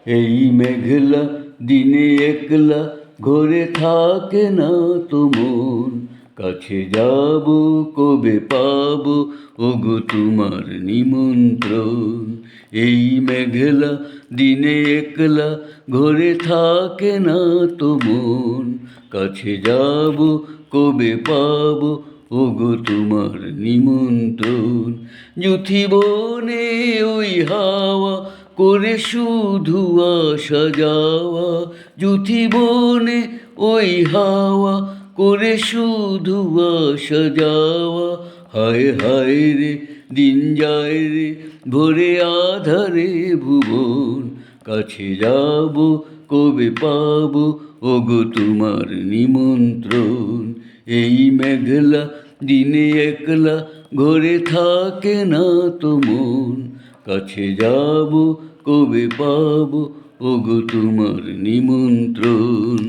এই মেঘলা দিনে একলা ঘরে থাকে না তো মন, কাছে যাব কবে পাবো ওগো তোমার নিমন্ত্রণ। এই মেঘলা দিনে একলা ঘরে থাকে না তো মন, কাছে যাব কবে পাবো ওগো তোমার নিমন্ত্রণ। যুথি বনে ওই হাওয়া করে শুধু আসা যাওয়া, যুথি বনে ওই হাওয়া করে শুধু আসা যাওয়া। হায় হায় রে দিন যায় রে ভোরে আধারে ভুবন, কাছে যাব কবে পাবো ওগো তোমার নিমন্ত্রণ। এই মেঘলা দিনে একলা ঘরে থাকে না তো মন, কাছে যাব কবে পাবো ওগো তোমার নিমন্ত্রণ।